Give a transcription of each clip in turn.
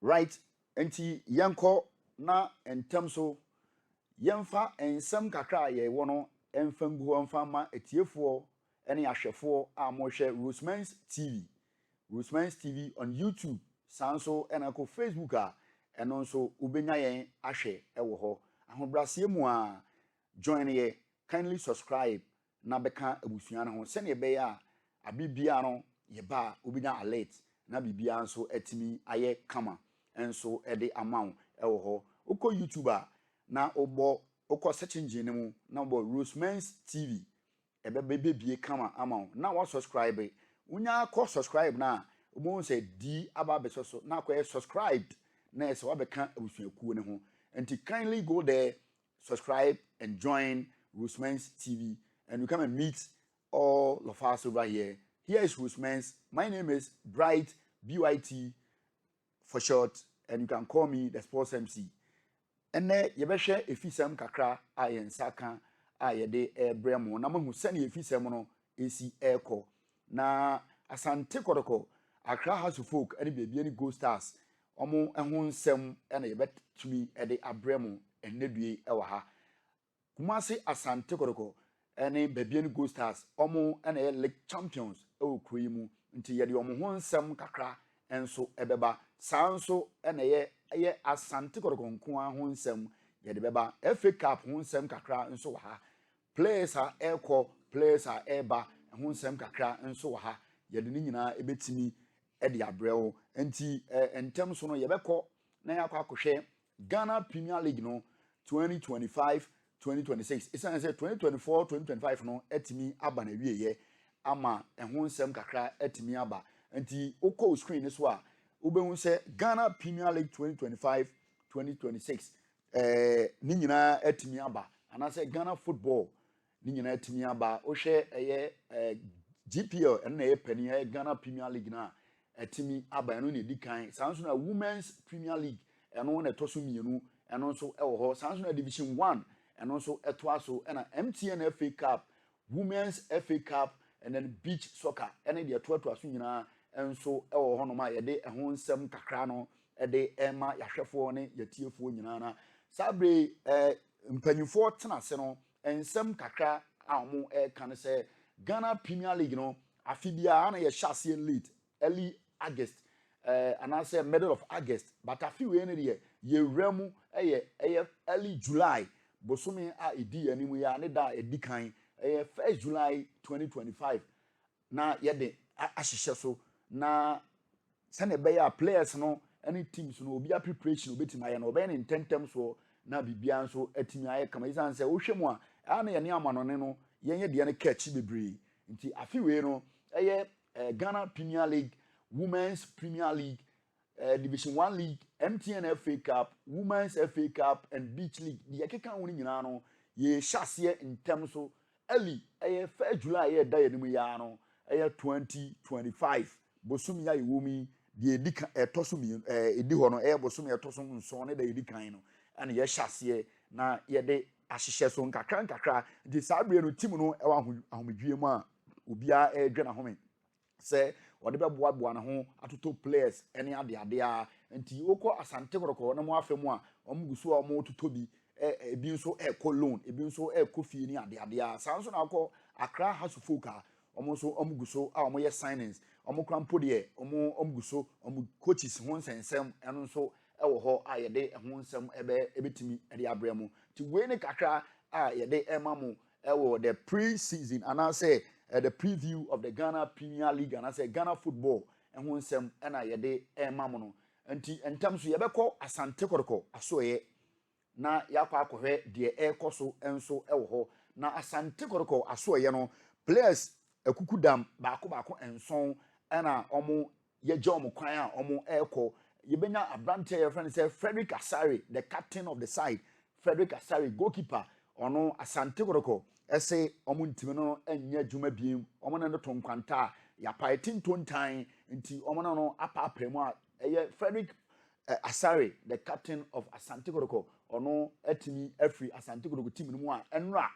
Right, enti yanko na entem so yemfa ensem kakra ye wono emfam gu emfa ma etiefo ene ahwefo a mo hwe ROSEMENS TV. ROSEMENS TV on YouTube, sanso ena ko Facebook a eno nso ubenya yen ahwe ewo ho. Ahobrase mu a join ye, kindly subscribe na beka abusua no ho se ne be ya abibia no ye ba ubenya alert na bibia nso etimi aye kama enso ede amount ewo ho. Uko YouTuber na obo uko search engine mu na obo ROSEMENS TV bebie kama amount na wa subscribe unya ko subscribe na obo say di aba beso so na ko subscribed na se wa beka abusuakuo ne ho. And kindly go there, subscribe and join ROSEMENS TV, and you come and meet all of us over here. Here is ROSEMENS. My name is Bright, BYT for short, and you can call me the Sports MC. And you be share efisem kakra ayen saka ayede ebremo na mahu sene efisem no esi eko na asante kodoko Accra House of Folk and baby any Go Stars omo ehun nsem na yebetumi ede abremo enedue ewa ha Kumasi asante kodoko ene baby any Go Stars omo na league champions ewo kroyi mu nti yede omo ho nsem kakra enso ebeba sanso na ye asante kodoko nko ho nsem yede beba FA Cup ho nsem kakra enso wa ha players are eko players are eba ho nsem kakra enso wa ha yede ni nyina ebetimi edi abreo enti entem so no yebekọ na yakọ akọhwe Ghana Premier League no 2025 2026 isan say 2024 2025 no etimi aba na wieye ama ehun nsem kakra etimi aba enti okọ screen so a ubehun say Ghana Premier League 2025 2026 ni nyina etimi aba ana say Ghana football ni nyina etimi aba ohwe eye GPL na ye pani Ghana Premier League na etimi aba no ne dikan sanso na Women's Premier League eno na toso mienu eno nso ewo ho sanso na Division 1 eno nso eto aso na MTN FA Cup Women's FA Cup and then beach soccer ene de eto aso nyina enso ewo ho no ma ye de eho nsem kakra no de ema yahwefo ne yatiefo nyina na sabre mpanyufo tenase no ensem kakra a mo kan se Ghana Premier League no afibia na ye hyase late early August and I say middle of August but a few ye remu early July bosumi a edi animu ya ne da edikan 1st July 2025 na ye de ahihye so na sane be ya players no any teams no obi a preparation obetima ye no be ne intentem so na bibia nso atimi aye kama isan say wohwemu a na ye ne amanone no ye de ne catch bebre nti afiwe no Ghana Premier League, Women's Premier League, Division 1 League, MTN FA Cup, Women's FA Cup, and Beach League. The Yakeka winning no ye shasiye in terms of early 1st July ye day no 2025. Bosumi ya iwumi the edika etosumi edi ho no bosumi etosum nso ne da edikan no and ye shasiye na ye de ahihye so nkakra the sabre no team no ewa ahomdwie mu a obia dwena home say what the boa na ho atoto players any ade a nti okọ asante koroko na mo afemu a omguso a mo toto bi ebi nso loan ebi nso fie ni ade a sanso na akọ Accra House of Folk a omo nso omguso a omo ye signings omo krampo de omguso omo coaches ho nsensem eno nso ewo ho a yede ho nsem ebetimi ade abremu ti we ne kakra a yede emamu ewo the pre-season and I say the preview of the Ghana Premier League and I say Ghana football and won some and I yede mamono anti in terms of yebeko asante koroko asoye na yakwa akohwe de ekoso enso ewo na asante koroko asoye no players ekukudam baako enson na omo yeje omo kwan a omo eko yebenya abrante your friend say Frederick Asare the captain of the side Frederick Asare goalkeeper ono asante koroko ese omo ntimi no enya djuma biem omo na to nkwanta ya paitin tontan nti omo na no apa apremu a Frederick Asare the captain of Asante Kotoko ono etimi afri Asante Kotoko team no mu a enra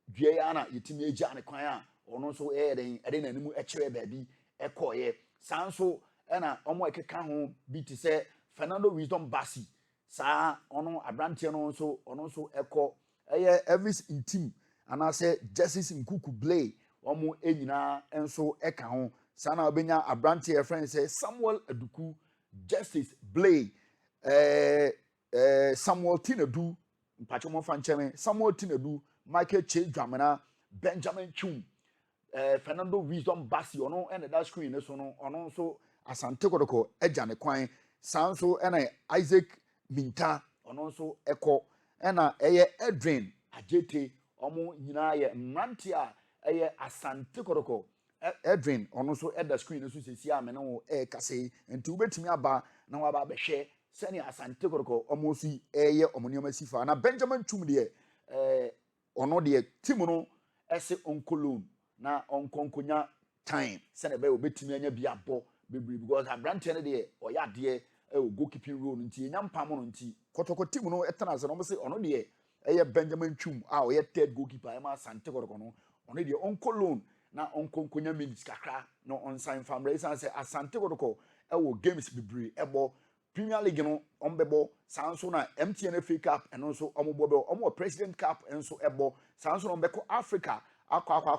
due ya na yetimi eja ne kwan a ono so den na nimu ekere baabi ekoye sanso na omo ekeka ho bi ti se Fernando Wisdom Bassi saa ono abrante no nso ono nso ekọ Elvis Intim anase Justice Nkuku Blay omo enyina enso eka ho saa na obenya abrante e friend say Samuel Aduku Justice Blay Samuel Tinadu mpacho mo fancheme Samuel Tinadu Michael Che Dwamena Benjamin Chum Fernando Wisdom Bassi ono and that screen so no ono nso asante kodoko agya ne kwan saa nso na Isaac Minta ono nso ekọ na Edwin Ajete omo nyina ye mmante a asante kodoko Edwin ono nso the screen so sesi a me no kase nti ubetimi aba na waba behwe sani asante kodoko omo si omo nioma sifa na Benjamin Chum de ono de team no ese onkolon na onkonkonya time sani be obetimi anya bi abo bebri because abrante ne de oya de goalkeeping role nti enya mpam no nti kotoko team no etana se no se ono de Benjamin Chum a oya third goalkeeper ema Asante Kotoko no ono de onkolon na onkonkonya minutes kakra no on sign family say Asante Kotoko games bebri ebo Premier League no ombebo sanso na MTN FA Cup eno so omobo omo President Cup enso ebo sanso no mbeko Africa akwa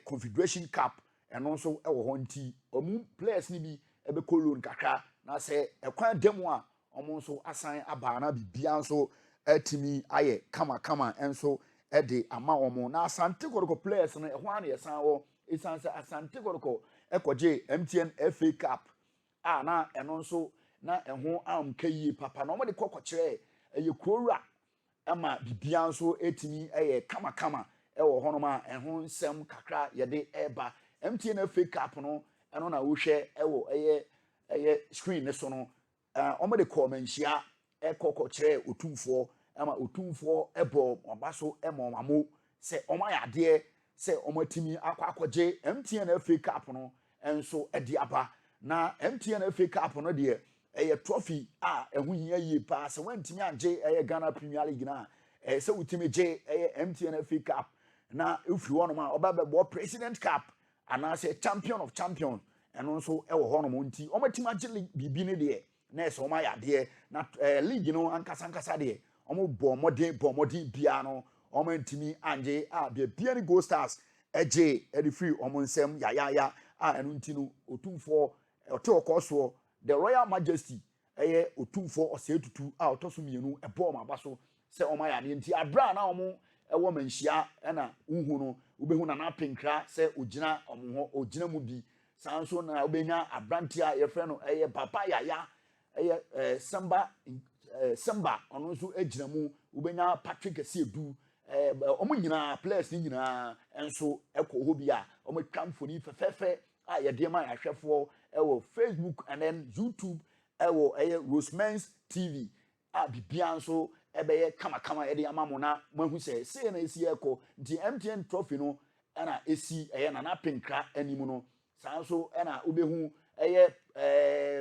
Confederation Cup eno so ewo ho nti omu players ni bi ebe kolon kakra na se ekwan demo a omo nso asan aba na bibia nso atimi aye kama enso ede ama omo na Asante Kotoko players no ehwa na yesan wo esan se Asante Kotoko ekoje MTN FA Cup na eno nso na eho amkayi papa na omo de kokokire krowura ama bibia nso etimi kama ewo honoma eho nsem kakra yede eba MTN FA Cup no eno na wo hwe ewo screen ne so no omo de komenhia kokokire otumfo ama otumfo ebo obaso emomamo se omo yade se omo atimi akwakoje MTN FA Cup no enso edi aba na MTN FA Cup no de trophy ehu hia yie pa se wantimi anje Ghana Premier League na se utimi je MTN FA Cup na ifri wono ma obabebo President Cup ana se Champion of Champions eno nso ewo hono mo nti omatimi age bibi ne de na se oma ya de na league no ankasa de omo bomodin bia no omantimi anje bia ni Gold Stars eje free omo nsem ya eno nti no otumfo otokoso the Royal Majesty otumfo osetutu otoso mienu ebo ma baso se oma ya de nti abra na omo ewo manhia na uhu no ubehu na na penkra se ogina omo ho ogina mu bi sanso na ubenya abrante a yefre no papa yaya samba ono nso agina mu ubenya Patrick Esiedu omo nyina players ni nyina enso ekọ bi a omo twamfoni fefefe a yede ma ahwefo Facebook and then YouTube ROSEMENS TV bibia nso ebeye kama ede amamo na mahu se na esi ekọ di MTN trophy no na esi na penkra animu no sanso na ubehu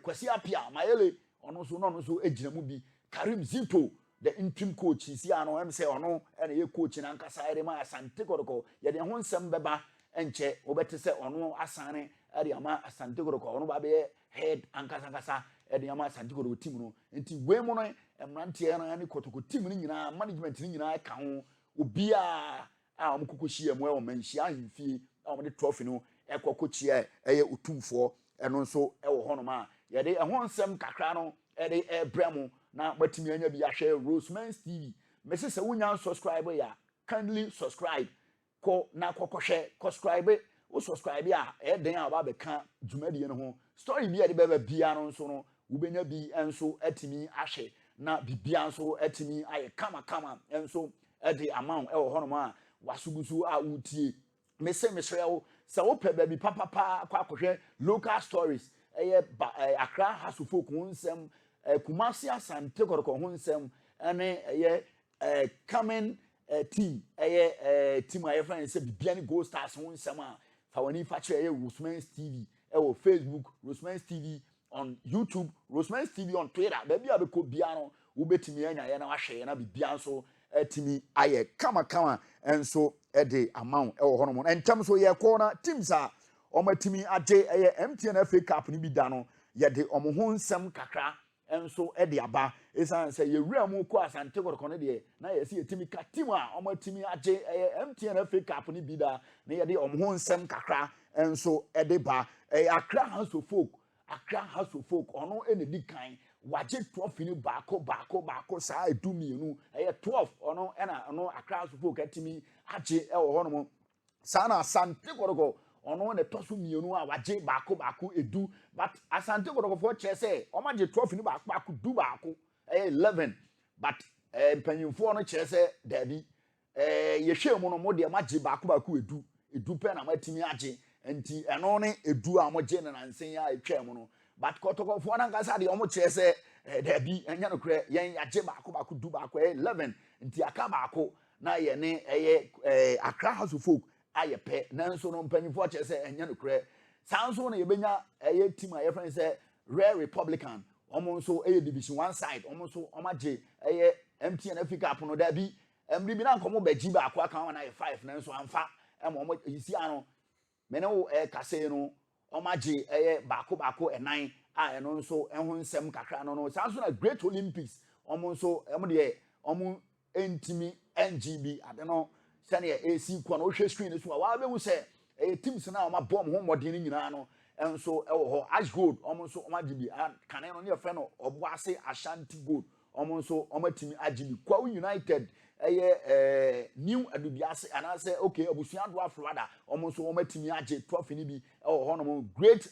Kwasi Apia Mayele ono so ejina mu bi Karim Zito the interim coach isi ano say ono na ye coach na nkasa ere ma Asante Kotoko ye de ho nsem beba enche obete se ono asane ere ama Asante Kotoko ono ba be head ankasa ede ama Asante Kotoko team no enti we mo no emrante na ne Kotoko team ni nyina management ni nyina ka ho obia a omkokohie mo e o manhia ahemfie a omde trophy no ekokochie otumfo eno nso ewo honoma ye de ho nsem kakra no ede bremo na batimi anya bi ahwe ROSEMENS TV mese se wunya subscribe ya kindly subscribe ko na kokohwe subscribe o subscribe ya den a ba be ka dwumadie no ho story bi e de beba bia no nso no ubenya bi enso atimi ahwe na bibia nso atimi aye kama enso ede amount ewo honoma wasugusu a utie mese mesrewo se wo pe ba bi papa akwa local stories Accra hasufo ko nsem Kumasi Asante Kotoko ho nsem ene coming team team a friend say bibia ni Gold Stars ho nsem a fa wani fa kire ROSEMENS TV Facebook ROSEMENS TV on YouTube ROSEMENS TV on Twitter baby abeko bia no wo betimi anya ye na wahwe na bibia nso timi aye kama enso ede amount ho no mo entam so ye ko na teams a omatimi age MTN FA Cup ni bi da no ye de omo ho nsem kakra enso e de aba esan say ye wura mu ko Asante Kotoko ne de na ye se yetimi ka team a omo timi age MTN FA Cup ni bi da na ye de omo ho nsem kakra enso e de ba Accra House of Folk ono ene di kan waje trophy ni baako saa edumienu 12 ono ena ono Accra House of Folk atimi age e wo hono saa na Asante Kotoko ono ne toso mienu a waje baako edu but Asante Kotoko for che say o maje trophy ni baako du baako 11 but mpanyimfo no che say dabi ye hwe mu no mo de maje baako edu pe na matimi age enti eno ne edu a mo je na nsen ya etwa mu no but Kotoko for na ngasa de o mo che say dabi enya no kre yen age baako du baako 11 enti aka baako na ye ne Accra House of Folk aye pe nanso no mpanyimfo che say enya no kre sanso no ye benya team a ye friend say Rare Republican omo nso division 1 side omo nso omage MTN FA Cup no dabi emri bi na nkomo baji baako aka na ye 5 nanso amfa omo yisi ano mene wo kase no omage baako enan a eno nso ehun nsem kakra no sanso na Great Olympics omo nso de omo entimi NGB adeno sane AC kwa no hwe screen so wa be hu se teams na ma bomb ho modern ni nyina no enso ewo ho Ash Gold omo nso omagibi kane no ne fe no Obuase Ashanti Gold omo nso omatimi agibi kwa United new adubiase anase okay obusuan do afrada omo nso omatimi age trophy ni bi ewo ho no Great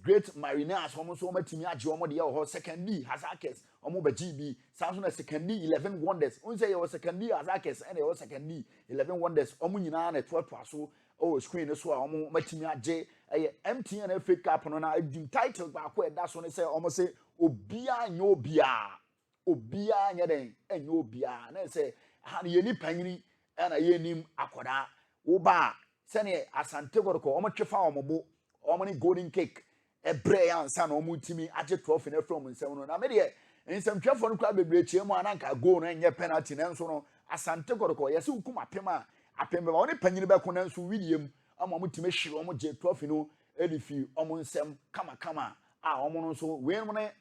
Great Mariners omo nso omatimi age omo de ewo ho second league Hazakers omo baji bi sanso na second league 11 wonders unse ye second league Hazakers and ye second league 11 wonders omo nyina na to so screen so omo matimi age MTN FA Cup no na dim title ba ko eda so ne say omo say obia nya obia nya den enya obia na say ha ye ni panyini na ye nim akoda wo ba se ne Asante Kotoko omo twefa omo bo omo ni golden cake ebre ya nsa na omo timi age trophy na from nsem no na me de nsem twefo no kwa bebre chie mu ananka goal no enye penalty na nso no Asante Kotoko yesi ukuma pema apembe ba oni panyini be ko na nso widiem ama mo time hwe omo je trophy no edifi omo nsem kama a omo no so we no ne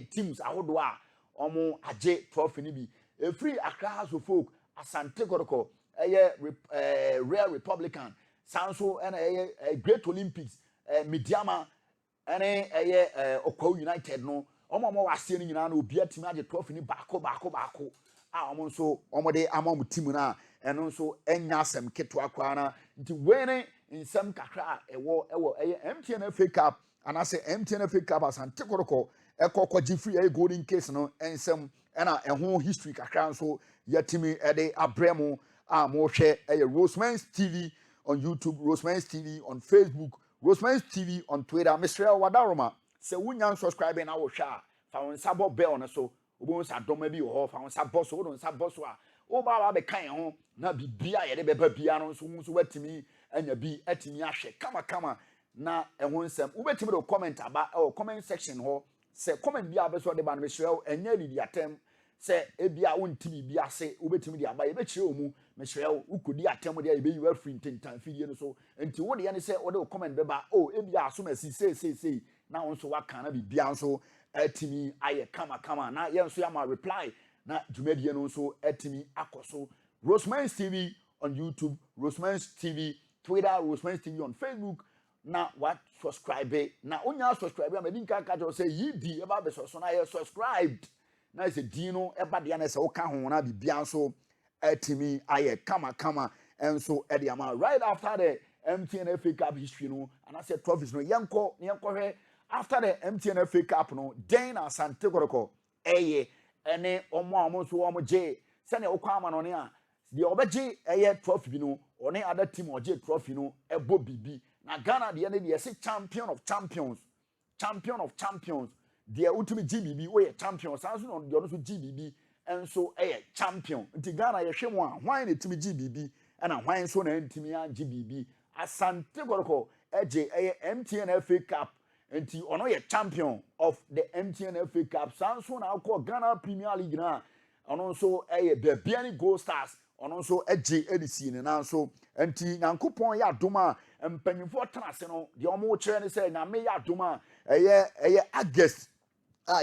teams ahodo a omo age trophy ni bi free Accra House of Folk Asante Kotoko Rare Republican sanso and Great Olympics Midiama and Okwa United no omo wase ni nyina na obi atimi age trophy ni baako a omo nso omo de amam team na eno nso enya asem keto akwa na nti wene nsem kakra ewo MTN FA Cup anase MTN FA Cup Asante Kotoko ekokwaji free golden case no ensem na eho history kakra nso yatimi ede abremu a mo hwe Rosemens TV on YouTube, Rosemens TV on Facebook, Rosemens TV on Twitter. Mr. Wadaroma se wunya subscribe na wo hwa fa won sabo bell na so obo nsa doma bi wo fa won sabo so wo nsa boso a wo ba be kan ho na bibia ye de beba bia no so nso watimi anya bi atimi ahwe kama na ehun nsem wo betimi do comment aba comment section ho se comment bia be so de ba no mesrew enya lidi atem se ebia wontimi bia se wo betimi de aba ye be kire omu mesrew ukodi atem de ye be yiwa free ntentan fidie no so enti wo de ye ne se wo de comment beba ebia aso ma si sei na won so waka na bibia nso atimi aye kama na ye nso ya ma reply na dwumadie no nso atimi akoso Rosemens TV on YouTube, Rosemens TV Twitter, Rosemens TV on Facebook. Na what subscribe na onya subscribe am edin kan ka jo say yidi e ba be so na ye subscribed na is a dino e ba de na se wo ka ho na bibia nso atimi aye kama enso e de ama right after the MTN FA Cup history no and I said trophies no yenko hwe after the MTN FA Cup no den Asante Kotoko ene omo so omo je se ne wo kwa ama no ne a de obeje trophy bi no one other team oje trophy no ebo bibi na Ghana de ne say champion of champions de ultimate GBB we champion sanso no de no so GBB enso champion nti Ghana ye hwe mu a hwan na team GBB na hwan so na ntimi a GBB Asante Kotoko eje MTN FA Cup nti ono ye champion of the MTN FA Cup sanso na akọ Ghana Premier League na ono nso Bebiani Gold Stars ono nso eje edisi ne na nso nti Nyankopon ya doma mpanyimfo tenase no de omo kire ne say na me ya doma eye August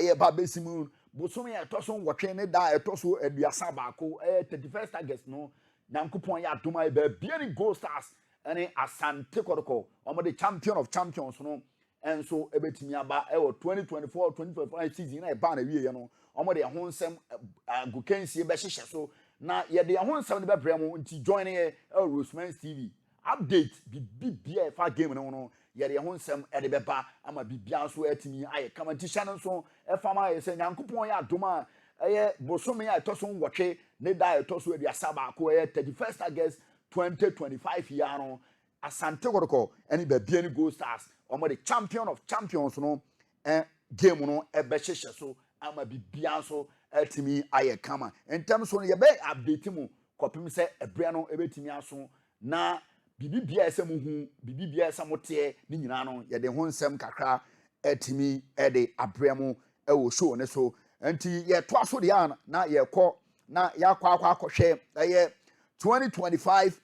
ye ba besimu bosom ya to so nwotwe ne da to so aduasa baako 31st August no nyankopon ya doma e ba bia ni Gold Stars ene Asante Kotoko omo the champion of champions no enso ebetimi aba e 2024 2025 season na e ba na wie ye no omo de ho nsem agukensie be hyehye so na ye de ho nsem ne be bremo nti join ye ROSEMENS TV update bibia fa game no ye de ho nsem e de beba ama bibia so atimi aye kama tisha no so e fa ma ye se nyankopon ya doma eye bosom ya to so nwotwe ne da to so aduasa baako 31st August 2025 year no Asante Kotoko any be any Gold Stars omo the champion of champions no game no e be hyehye so ama bibia so atimi aye kama in terms so ye be update mu kopim se ebre no ebetimi aso na bibibia ese mu hu bibibia ese mote ni nyina no ye de ho nsem kakra atimi e de abremu e wo show ne so enti ye to aso de an na ye kɔ na ya kwa akɔhwɛ 2025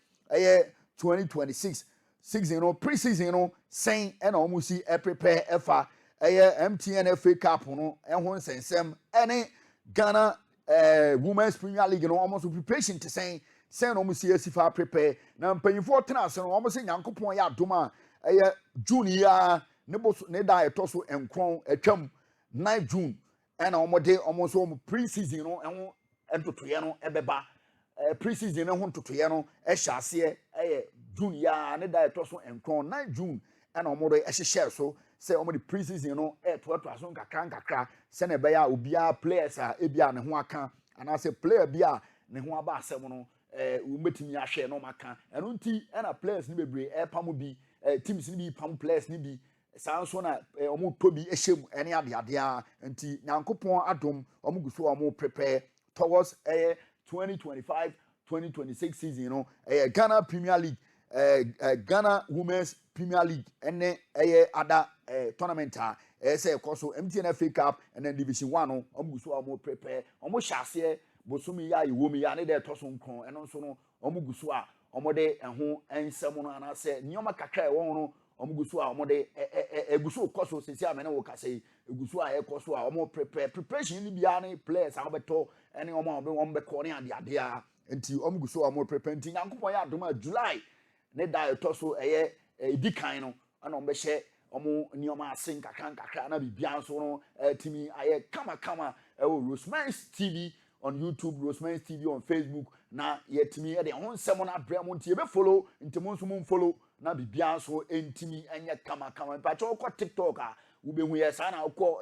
2026 season no pre-season no sen na omusi prepare efa MTN FA Cup no ho nsensem ene Ghana Women's Premier League no almost preparation to sen no omusi asifa prepare na mpanyimfo tenase no omusi nyankopon ya doma June ya ne da etoso enkron atwam 9 June na omode omuso pre-season no ho entotoye no ebeba pre-season no ho ntotoye no ehya ase June ya ne da etoso enkron 9 June na omodo ehye so say omo the pre-season no to so nkakra se na be ya obia players a ebia ne ho aka ana say player bia ne ho aba asem no umetimi ahwe no maka eno nti na players ni bebre pam bi teams ni bi pam players ni bi sanso na omo tobi ehyem ene ade a nti nyankopon adom omo guso omo prepare towards 2025 2026 season no Ghana Premier League Ghana Women's Premier League ene other tournament say koso MTN FA Cup and then Division 1 no omuguso omo prepare omo hyase bosumi ya iwomi ya ne de toso nkon eno nso no omuguso a omo de ho ensem no ana se nyoma kakra e won no omuguso a omo de eguso koso sesi amene wo kase eguso a ekoso a omo preparation ni bia ne players a obeto ene omo be ko ne ade a nti omuguso a omo prepare nti nyankopon ya adoma July ne da etoso edikan no ana omo be hye omo nioma asen kakra na bibia nso no timi aye kama ROSEMENS TV on YouTube, ROSEMENS TV on Facebook na yetimi de ho nsem na bremo nti be follow ntimo nso mo follow na bibia nso entimi enye kama pa cho ko TikTok a wo be hu yesa na ko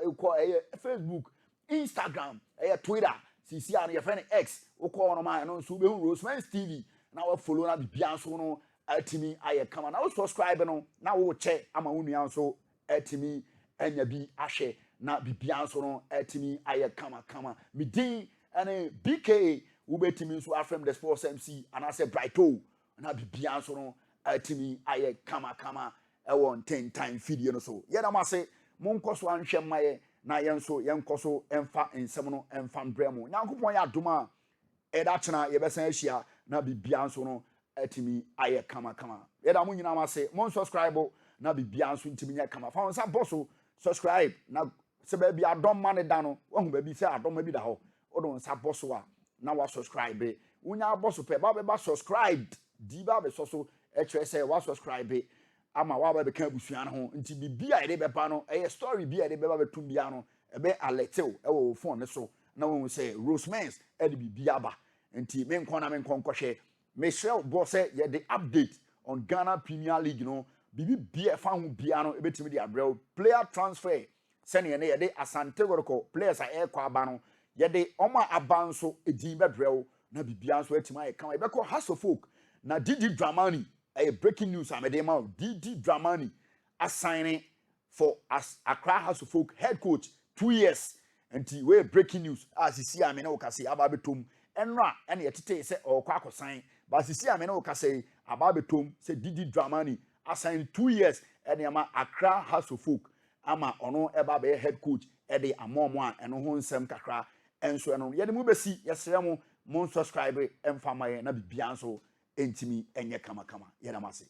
Facebook, Instagram, Twitter, sisi an ye friend X wo ko no ma no nso be hu ROSEMENS TV na wo follow na bibia nso no atimi aye kama na wo subscribe no na wo che ama wo nua nso atimi anya bi ahwe na bibia nso no atimi aye kama midin ane BK ubetimi nso afrem the sports MC and I say brighto na bibia nso no atimi aye kama won 10 time video no so ye na ma say monkoso anhwe maye na yenso yenkoso emfa ensem no emfa mbremo nyankopon ya doma eda chena ye besan ahia na bibia nso no atimi aye kama ye da mo nyina ma say mon subscribe na bibia nso ntimi nya kama fa won bosso subscribe na se ba bia dom mane da no wahu ba bi se adom ma bi da ho odon sa bosso a na wa subscribe unya bosso pe ba be subscribed di ba be so e say wa subscribe ama wa ba be kan busuan ho nti bibia ide be ba no story bia ide be ba betum bia no e be alertew e wo phone ne so na won say ROSEMENS e de bibia ba nti me nkon hwe me share boss ye the update on Ghana Premier League no bibi bia fa ho bia no e betimi de abrel player transfer sene ne ye de Asante Kotoko players a kwa aba no ye de oma abanso edin bebrel na bibia nso atima ye kan e be ko House of Folk na Didi Dramani breaking news amede ma Didi Dramani assigning for Accra House of Folk head coach 2 years nti we breaking news asisi amene o kase aba betom enra ene yetete se okwa akosan ba asisi amene o kase aba betom se Didi Dramani assign 2 years ene ama Accra House of Folk ama ono eba be head coach ede amomo a eno ho nsem kakra enso eno ye de mu besi yesere mo mon subscribe emfa maye na bibia nso entimi enye kama ye na mase